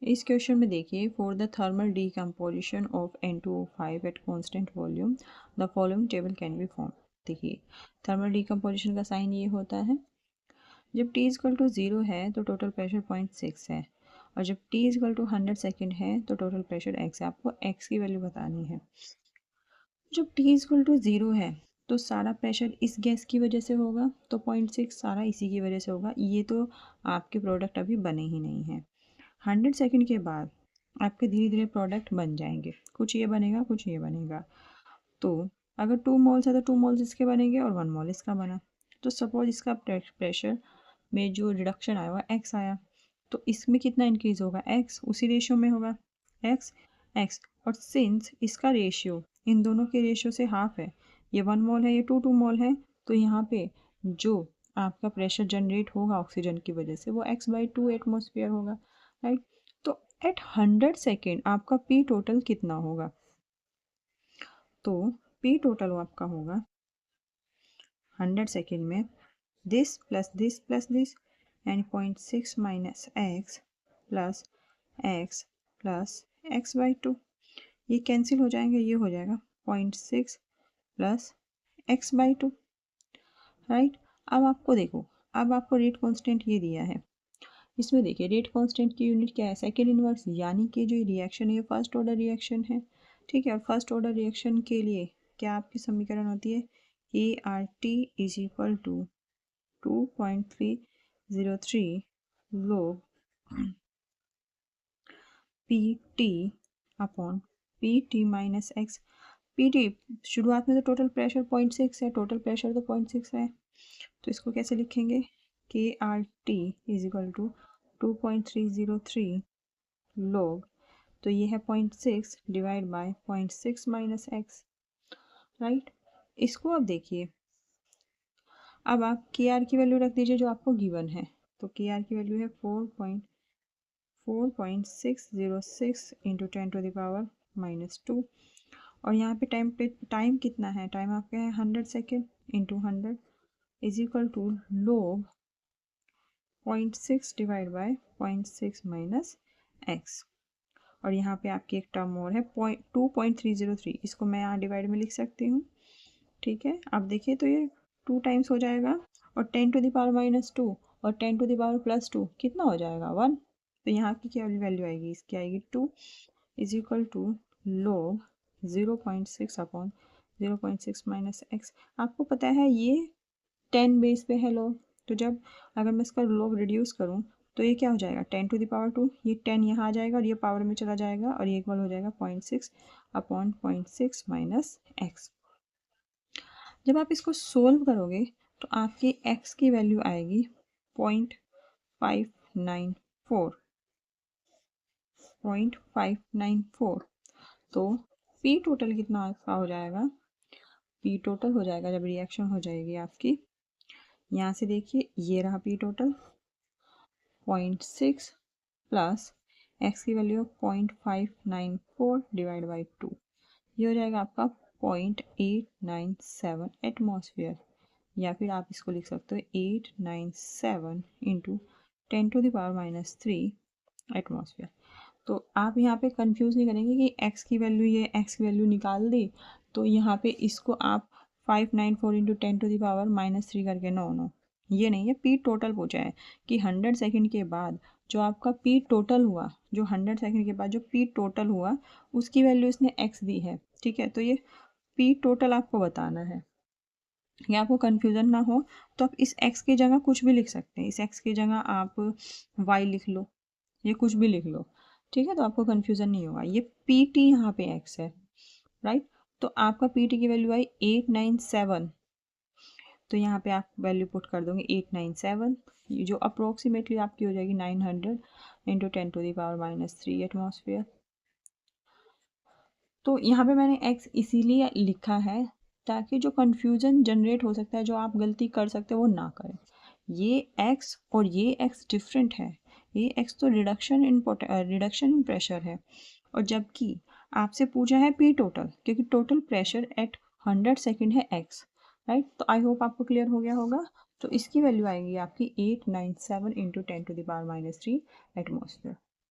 इस क्वेश्चन में देखिए, for the thermal decomposition of N2O5 at constant volume the following table can be form. देखिए, thermal decomposition का sign ये होता है, जब t इक्वल टू 0 है तो टोटल प्रेशर 0.6 है, और जब t इक्वल टू 100 सेकेंड है तो टोटल प्रेशर x है। आपको x की वैल्यू बतानी है। जब t इक्वल टू 0 है तो सारा प्रेशर इस गैस की वजह से होगा, तो 0.6 सारा इसी की वजह से होगा। ये तो आपके प्रोडक्ट अभी बने ही नहीं हैं। 100 सेकेंड के बाद आपके धीरे धीरे प्रोडक्ट बन जाएंगे, कुछ ये बनेगा कुछ ये बनेगा। तो अगर 2 मोल्स है तो 2 मोल्स इसके बनेंगे और 1 मोल इसका बना। तो सपोज इसका प्रेशर में जो रिडक्शन आया हुआ x आया, तो इसमें कितना इंक्रीज होगा, x उसी रेशियो में होगा, x x। और सिंस इसका रेशियो इन दोनों के रेशियो से हाफ है, ये 1 मोल है ये 2 मोल है, तो यहाँ पे जो आपका प्रेशर जनरेट होगा ऑक्सीजन की वजह से वो x/2 एटमोसफियर होगा, राइट। तो एट 100 सेकेंड आपका पी टोटल कितना होगा, तो पी टोटल आपका होगा 100 सेकेंड में this plus this plus this and 0.6 minus x plus x/2, ये कैंसिल हो जाएंगे, ये हो जाएगा 0.6 प्लस x/2, राइट। अब आपको देखो, अब आपको रेट कांस्टेंट ये दिया है, इसमें देखिए रेट कांस्टेंट की यूनिट क्या है, सेकेंड इनवर्स, यानी कि जो रिएक्शन है ये फर्स्ट ऑर्डर रिएक्शन है, ठीक है। और फर्स्ट ऑर्डर रिएक्शन के लिए क्या आपकी समीकरण होती है, ART is equal to 2.303 log PT upon PT minus x. PT शुरुआत में तो टोटल प्रेशर 0.6 है, टोटल प्रेशर तो 0.6 है, तो इसको कैसे लिखेंगे, KRT is equal to 2.303 log, तो ये है 0.6 divide by 0.6 minus x, right. इसको अब देखिए, अब आप के आर की वैल्यू रख दीजिए जो आपको गिवन है, तो के आर की वैल्यू है 4.606 इंटू 10⁻⁻², और यहाँ पे टाइम कितना है, टाइम आपका है 100 second into 100 is equal to log 0.6 divide by 0.6 minus x. और यहाँ पे आपकी एक टर्म और है 2.303, इसको मैं यहाँ डिवाइड में लिख सकती हूँ, ठीक है। अब देखिए तो ये 2 टाइम्स हो जाएगा, और 10⁻⁻² और 10⁻+2 कितना हो जाएगा 1, तो यहाँ की क्या वैल्यू आएगी, इसकी आएगी 2 is equal to log 0.6 upon 0.6 minus x. आपको पता है ये 10 बेस पे है log, तो जब अगर मैं इसका log रिड्यूस करूँ तो ये क्या हो जाएगा 10⁻², ये 10 यहाँ आ जाएगा और ये पावर में चला जाएगा, और ये इक्वल हो जाएगा 0.6 अपॉन 0.6 माइनस एक्स। जब आप इसको सोल्व करोगे तो आपकी x की वैल्यू आएगी 0.594, तो P टोटल कितना आपका हो जाएगा, P टोटल हो जाएगा जब रिएक्शन हो जाएगी आपकी, यहाँ से देखिए ये रहा P टोटल 0.6 प्लस x की वैल्यू 0.594 डिवाइड बाई 2, ये हो जाएगा आपका 0.897 एटमॉस्फेयर, या फिर आप इसको लिख सकते हो 897 इंटू 10⁻⁻³ एटमॉस्फेयर। तो आप यहाँ पे कंफ्यूज नहीं करेंगे कि x की वैल्यू, ये x की वैल्यू निकाल दी तो यहाँ पे इसको आप 594 इंटू 10⁻⁻³ करके, नो, ये नहीं है। पी टोटल पूछा है कि 100 सेकेंड के बाद जो आपका पी टोटल हुआ, जो 100 सेकेंड के बाद जो पी टोटल हुआ उसकी वैल्यू इसने x दी है, ठीक है। तो ये पी टोटल आपको बताना है, या आपको कन्फ्यूज़न ना हो तो आप इस x की जगह कुछ भी लिख सकते हैं, इस x की जगह आप y लिख लो, ये कुछ भी लिख लो, ठीक है, तो आपको कन्फ्यूज़न नहीं होगा। ये पी टी यहाँ पे x है, राइट। तो आपका पी टी की वैल्यू आई 897, तो यहाँ पे आप वैल्यू पुट कर दोगे 897, जो अप्रोक्सीमेटली आपकी हो जाएगी 900 इंटू 10⁻⁻³ एटमॉस्फेयर। तो यहाँ पे मैंने x इसीलिए लिखा है ताकि जो कन्फ्यूज़न जनरेट हो सकता है, जो आप गलती कर सकते हो वो ना करें। ये x और ये x डिफरेंट है, ये x तो रिडक्शन इन प्रेशर है, और जबकि आपसे पूछा है पी टोटल, क्योंकि टोटल प्रेशर एट 100 सेकेंड है x, राइट। तो आई होप आपको क्लियर हो गया होगा। तो इसकी वैल्यू आएगी आपकी 897 इंटू 10⁻⁻³ एटमॉस्फेयर।